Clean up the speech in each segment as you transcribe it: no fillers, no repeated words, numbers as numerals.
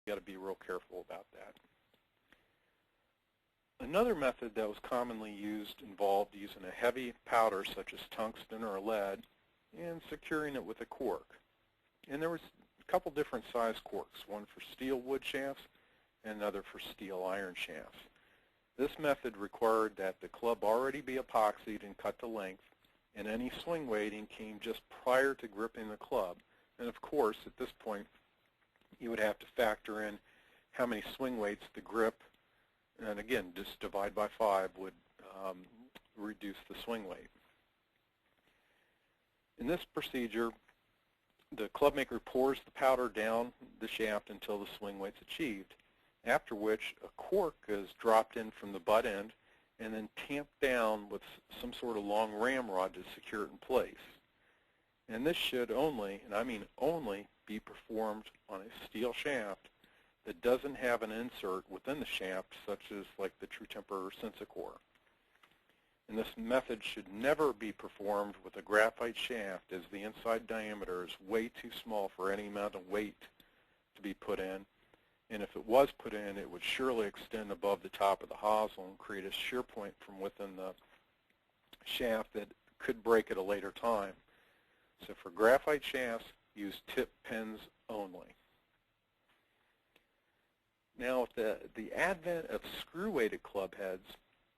you got to be real careful about that. Another method that was commonly used involved using a heavy powder such as tungsten or lead and securing it with a cork. And there was a couple different size corks, one for steel wood shafts and another for steel iron shafts. This method required that the club already be epoxied and cut to length, and any swing weighting came just prior to gripping the club. And of course, at this point, you would have to factor in how many swing weights the grip, and again, just divide by 5 would reduce the swing weight. In this procedure, the club maker pours the powder down the shaft until the swing weight's achieved, after which a cork is dropped in from the butt end and then tamped down with some sort of long ramrod to secure it in place. And this should only, and I mean only, be performed on a steel shaft that doesn't have an insert within the shaft, such as like the True Temper or Sensicor. And this method should never be performed with a graphite shaft, as the inside diameter is way too small for any amount of weight to be put in. And if it was put in, it would surely extend above the top of the hosel and create a shear point from within the shaft that could break at a later time. So for graphite shafts, use tip pins only. Now, with the advent of screw-weighted club heads,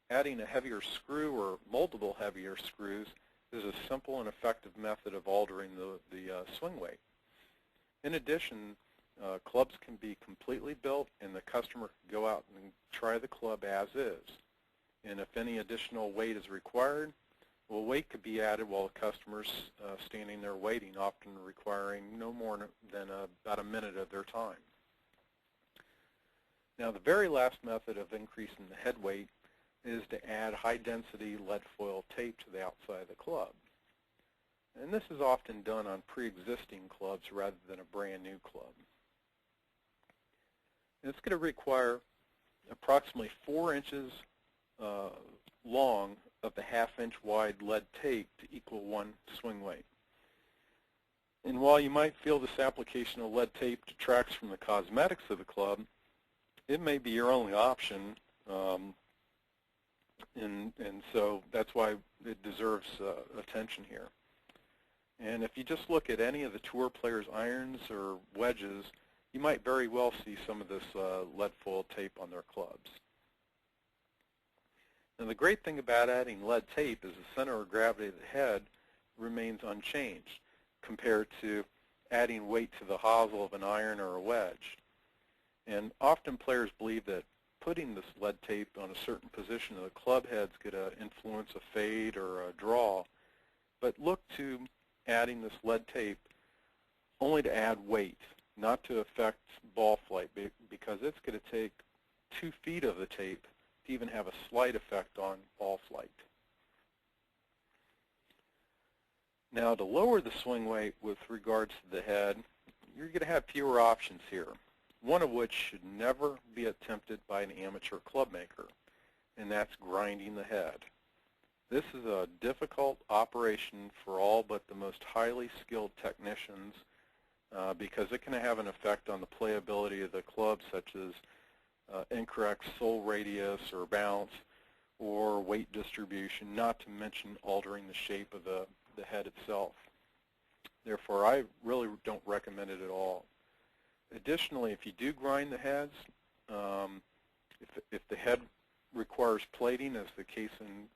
adding a heavier screw or multiple heavier screws is a simple and effective method of altering the swing weight. In addition, clubs can be completely built and the customer can go out and try the club as is. And if any additional weight is required, well, weight could be added while the customer's standing there waiting, often requiring no more than about a minute of their time. Now, the very last method of increasing the head weight is to add high-density lead foil tape to the outside of the club. And this is often done on pre-existing clubs rather than a brand new club. And it's going to require approximately 4 inches long of the half-inch wide lead tape to equal 1 swing weight. And while you might feel this application of lead tape detracts from the cosmetics of the club, it may be your only option, and so that's why it deserves attention here. And if you just look at any of the tour players' irons or wedges, you might very well see some of this lead foil tape on their clubs. And the great thing about adding lead tape is the center of gravity of the head remains unchanged compared to adding weight to the hosel of an iron or a wedge. And often players believe that putting this lead tape on a certain position of the club heads could influence a fade or a draw. But look to adding this lead tape only to add weight, not to affect ball flight, because it's going to take 2 feet of the tape to even have a slight effect on ball flight. Now, to lower the swing weight with regards to the head, you're going to have fewer options here, one of which should never be attempted by an amateur club maker, and that's grinding the head. This is a difficult operation for all but the most highly skilled technicians because it can have an effect on the playability of the club, such as incorrect sole radius or bounce or weight distribution, not to mention altering the shape of the head itself. Therefore, I really don't recommend it at all. Additionally, if you do grind the heads, if the head requires plating, as the case in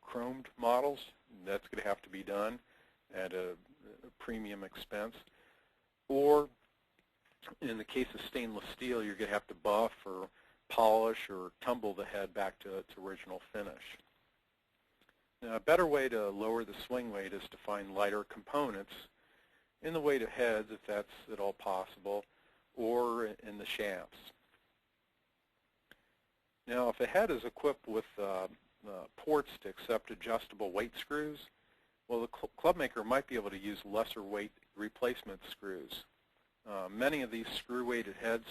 chromed models, that's going to have to be done at a premium expense. Or in the case of stainless steel, you're going to have to buff or polish or tumble the head back to its original finish. Now, a better way to lower the swing weight is to find lighter components in the weight of heads, if that's at all possible, or in the shafts. Now, if a head is equipped with ports to accept adjustable weight screws, well, the club maker might be able to use lesser weight replacement screws. Many of these screw-weighted heads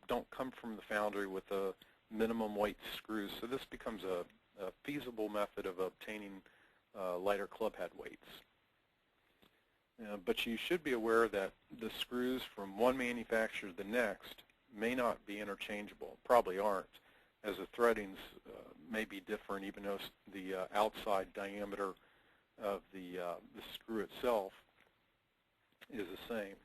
don't come from the foundry with a minimum weight screws, so this becomes a feasible method of obtaining lighter club head weights. But you should be aware that the screws from one manufacturer to the next may not be interchangeable, probably aren't, as the threadings may be different even though the outside diameter of the screw itself is the same.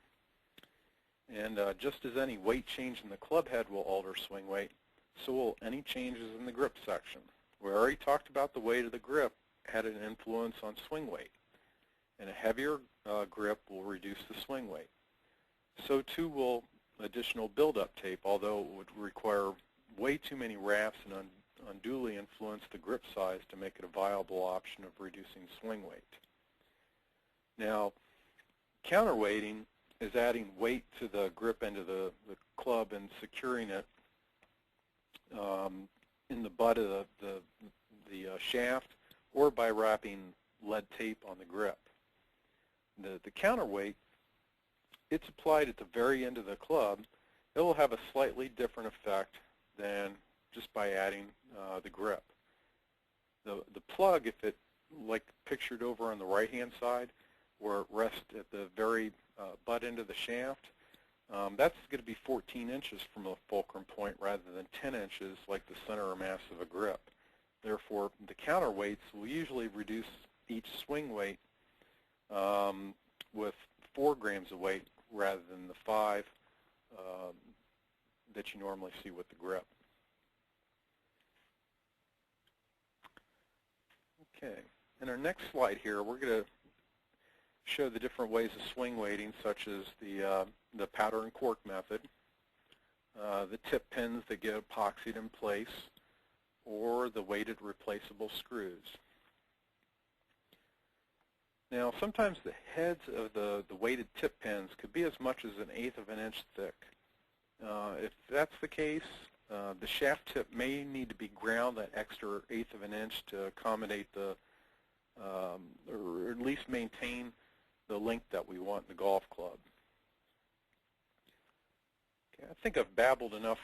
And just as any weight change in the club head will alter swing weight, so will any changes in the grip section. We already talked about the weight of the grip had an influence on swing weight, and a heavier grip will reduce the swing weight. So too will additional build-up tape, although it would require way too many wraps and unduly influence the grip size to make it a viable option of reducing swing weight. Now, counterweighting is adding weight to the grip end of the club and securing it in the butt of the shaft, or by wrapping lead tape on the grip. The counterweight, it's applied at the very end of the club. It will have a slightly different effect than just by adding the grip. The plug, if it, like pictured over on the right-hand side, where it rests at the very butt end of the shaft, that's going to be 14 inches from the fulcrum point rather than 10 inches like the center of mass of a grip. Therefore, the counterweights will usually reduce each swing weight with 4 grams of weight rather than the 5 that you normally see with the grip. Okay, in our next slide here, we're going to show the different ways of swing weighting, such as the powder and cork method, the tip pins that get epoxied in place, or the weighted replaceable screws. Now, sometimes the heads of the weighted tip pins could be as much as 1/8 of an inch thick. If that's the case, the shaft tip may need to be ground that extra 1/8 of an inch to accommodate the, or at least maintain the length that we want in the golf club. Okay, I think I've babbled enough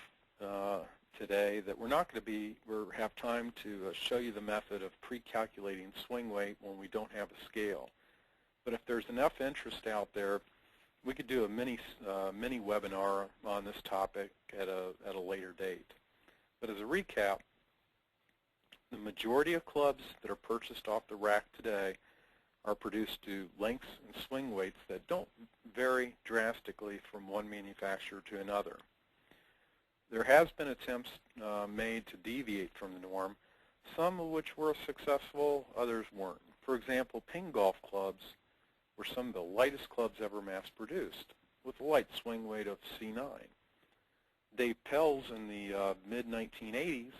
today that we're not going to have time to show you the method of pre-calculating swing weight when we don't have a scale. But if there's enough interest out there, we could do a mini webinar on this topic at a later date. But as a recap, the majority of clubs that are purchased off the rack today are produced to lengths and swing weights that don't vary drastically from one manufacturer to another. There has been attempts made to deviate from the norm, some of which were successful, others weren't. For example, ping golf clubs were some of the lightest clubs ever mass-produced, with a light swing weight of C9. Dave Pelz in the mid-1980s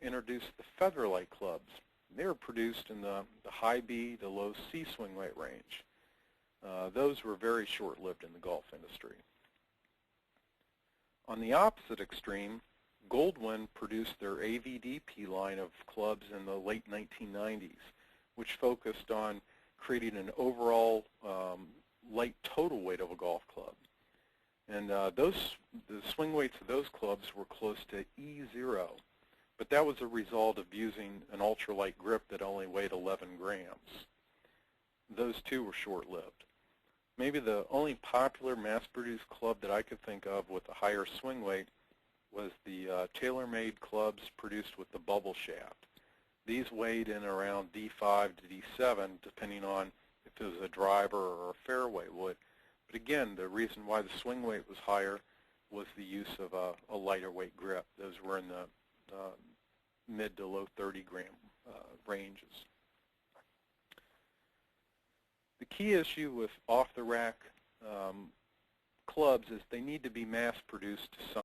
introduced the Featherlight clubs. They were produced in the high B to low C swing weight range. Those were very short-lived in the golf industry. On the opposite extreme, Goldwyn produced their AVDP line of clubs in the late 1990s, which focused on creating an overall light total weight of a golf club. And the swing weights of those clubs were close to E0, but that was a result of using an ultralight grip that only weighed 11 grams. Those too were short-lived. Maybe the only popular mass-produced club that I could think of with a higher swing weight was the tailor-made clubs produced with the bubble shaft. These weighed in around D5 to D7, depending on if it was a driver or a fairway wood. But again, the reason why the swing weight was higher was the use of a lighter weight grip. Those were in the mid to low 30-gram ranges. The key issue with off-the-rack clubs is they need to be mass-produced to some